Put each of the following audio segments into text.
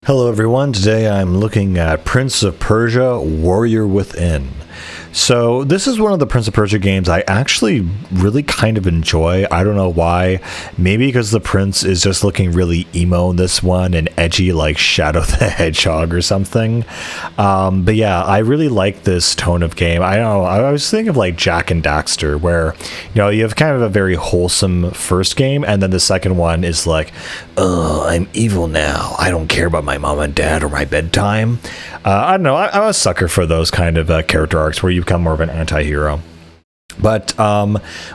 Hello everyone, today I'm looking at Prince of Persia, Warrior Within. So this is one of the Prince of Persia games I actually really kind of enjoy. I don't know why. Maybe because the prince is just looking really emo in this one and edgy like Shadow the Hedgehog or something. But yeah, I really like this tone of game. I don't know, I was thinking of like Jak and Daxter, where you have kind of a very wholesome first game, and then the second one is like, oh, I'm evil now. I don't care about my mom and dad or my bedtime. I don't know. I'm a sucker for those kind of character arcs where you become more of an anti-hero. But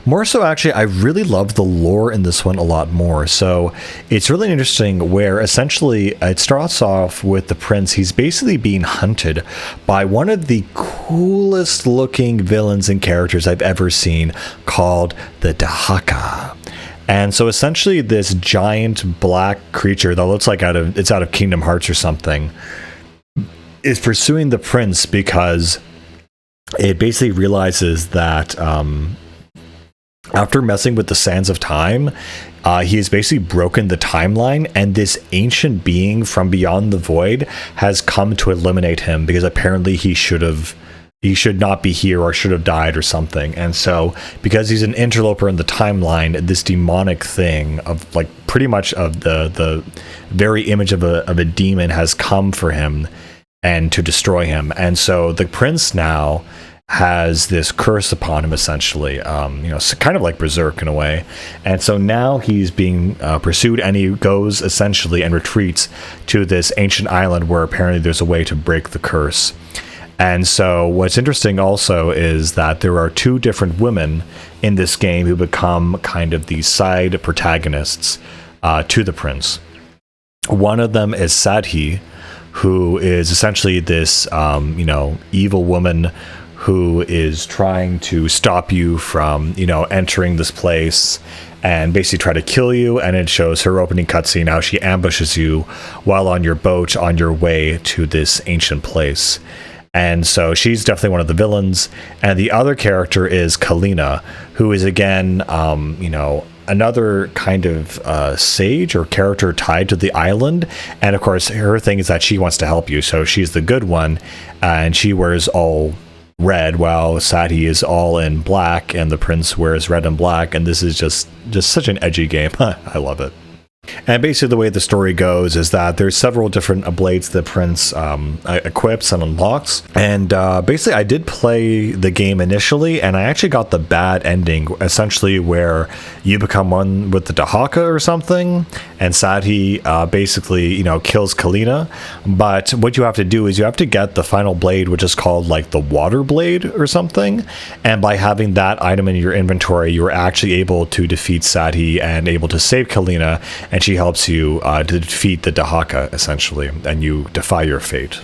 more so, actually, I really love the lore in this one a lot more. So it's really interesting where essentially it starts off with the prince. He's basically being hunted by one of the coolest looking villains and characters I've ever seen, called the Dahaka. And so essentially this giant black creature that looks like out of Kingdom Hearts or something is pursuing the prince because it basically realizes that after messing with the sands of time, he has basically broken the timeline, and this ancient being from beyond the void has come to eliminate him because apparently he should not be here or should have died or something. And so because he's an interloper in the timeline, this demonic thing of like pretty much of the very image of a demon has come for him and to destroy him. And so the prince now has this curse upon him, essentially, kind of like Berserk in a way. And so now he's being pursued, and he goes essentially and retreats to this ancient island where apparently there's a way to break the curse. And so what's interesting also is that there are two different women in this game who become kind of the side protagonists to the prince. One of them is Sadhi, who is essentially this, evil woman who is trying to stop you from, entering this place and basically try to kill you. And it shows her opening cutscene how she ambushes you while on your boat on your way to this ancient place. And so she's definitely one of the villains. And the other character is Kalina, who is again, another kind of sage or character tied to the island. And of course, her thing is that she wants to help you. So she's the good one, and she wears all red while Sadhi is all in black, and the prince wears red and black. And this is just such an edgy game. I love it. And basically the way the story goes is that there's several different blades the prince equips and unlocks. And basically I did play the game initially, and I actually got the bad ending, essentially where you become one with the Dahaka or something, and Sadhi basically, kills Kalina. But what you have to do is you have to get the final blade, which is called like the water blade or something. And by having that item in your inventory, you're actually able to defeat Sadhi and able to save Kalina. And she helps you to defeat the Dahaka, essentially, and you defy your fate.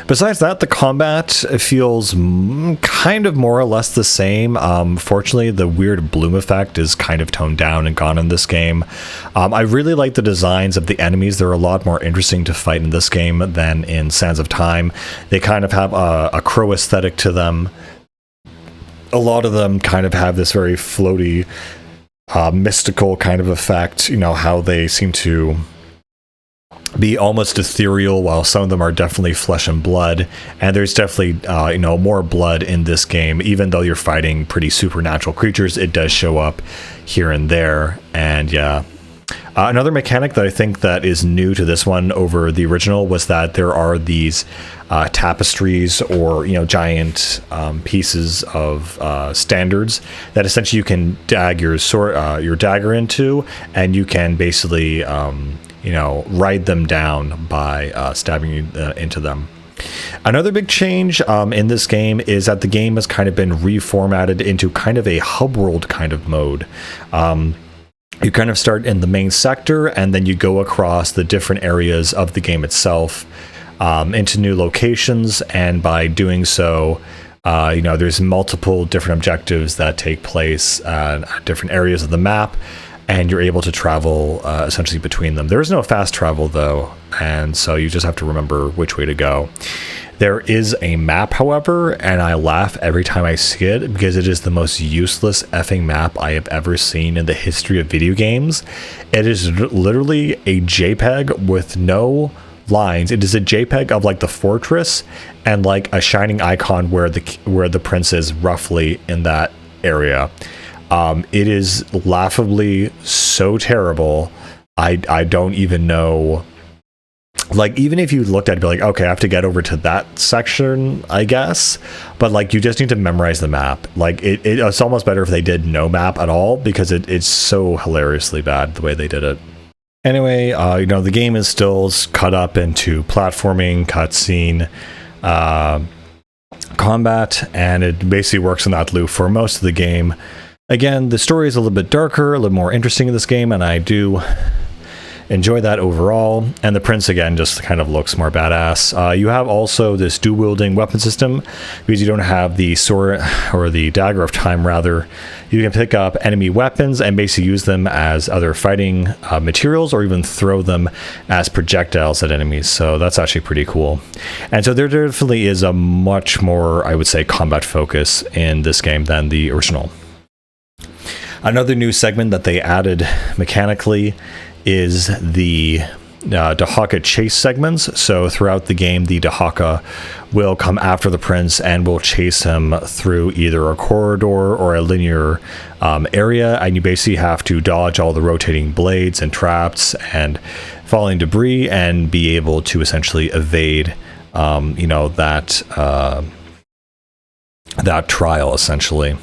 Besides that, the combat feels kind of more or less the same. Fortunately, the weird bloom effect is kind of toned down and gone in this game. I really like the designs of the enemies. They're a lot more interesting to fight in this game than in Sands of Time. They kind of have a crow aesthetic to them. A lot of them kind of have this very floaty, mystical kind of effect, how they seem to be almost ethereal, while some of them are definitely flesh and blood. And there's definitely more blood in this game. Even though you're fighting pretty supernatural creatures, it does show up here and there. And yeah, another mechanic that I think that is new to this one over the original was that there are these tapestries or giant pieces of standards that essentially you can dag your dagger into, and you can basically ride them down by stabbing into them. Another big change in this game is that the game has kind of been reformatted into kind of a hub world kind of mode. You kind of start in the main sector, and then you go across the different areas of the game itself into new locations. And by doing so, there's multiple different objectives that take place at different areas of the map. and you're able to travel essentially between them. There is no fast travel though, and so you just have to remember which way to go. There is a map, however, and I laugh every time I see it because it is the most useless effing map I have ever seen in the history of video games. It is literally a JPEG with no lines. It is a JPEG of like the fortress and like a shining icon where the prince is roughly in that area. It is laughably so terrible. I don't even know. Like, even if you looked at it, be like, okay, I have to get over to that section, I guess. But like, you just need to memorize the map. Like, it's almost better if they did no map at all, because it's so hilariously bad the way they did it. Anyway, the game is still cut up into platforming, cutscene, combat, and it basically works in that loop for most of the game. Again, the story is a little bit darker, a little more interesting in this game, and I do enjoy that overall. And the prince, again, just kind of looks more badass. You have also this dual-wielding weapon system, because you don't have the sword, or the dagger of time, rather. You can pick up enemy weapons and basically use them as other fighting materials, or even throw them as projectiles at enemies. So that's actually pretty cool. And so there definitely is a much more, I would say, combat focus in this game than the original. Another new segment that they added mechanically is the Dahaka chase segments. So throughout the game, the Dahaka will come after the prince and will chase him through either a corridor or a linear area, and you basically have to dodge all the rotating blades and traps and falling debris and be able to essentially evade that trial, essentially.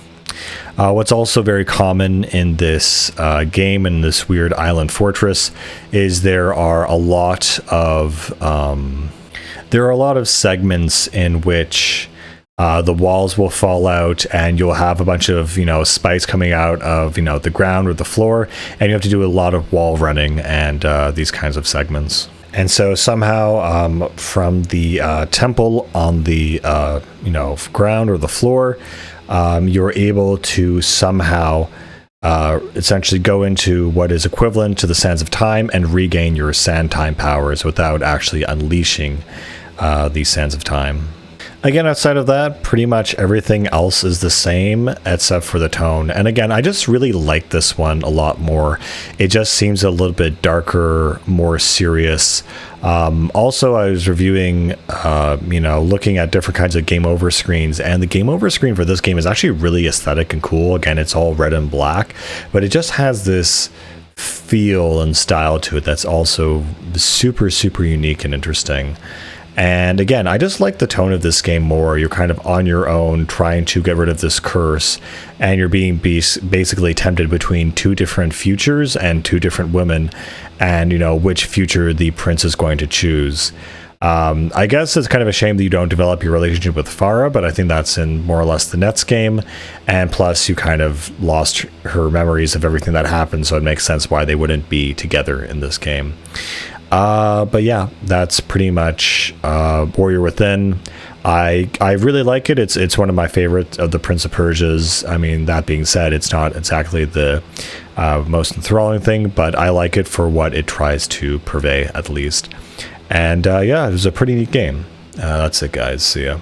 What's also very common in this game, in this weird island fortress, is there are a lot of segments in which the walls will fall out, and you'll have a bunch of spikes coming out of the ground or the floor, and you have to do a lot of wall running and these kinds of segments. And so somehow from the temple on the ground or the floor, you're able to somehow essentially go into what is equivalent to the Sands of Time and regain your Sand Time powers without actually unleashing these Sands of Time. Again, outside of that, pretty much everything else is the same except for the tone. And again, I just really like this one a lot more. It just seems a little bit darker, more serious. Also, I was reviewing, looking at different kinds of game over screens, and the game over screen for this game is actually really aesthetic and cool. Again, it's all red and black, but it just has this feel and style to it that's also super, super unique and interesting. And again, I just like the tone of this game more. You're kind of on your own trying to get rid of this curse, and you're being basically tempted between two different futures and two different women, and which future the prince is going to choose. I guess it's kind of a shame that you don't develop your relationship with Farah, but I think that's in more or less the next game, and plus you kind of lost her memories of everything that happened, so it makes sense why they wouldn't be together in this game. But yeah, that's pretty much Warrior Within. I really like it. It's one of my favorites of the Prince of Persia's. I mean, that being said, it's not exactly the most enthralling thing, but I like it for what it tries to purvey, at least. And yeah, it was a pretty neat game. That's it, guys. See ya.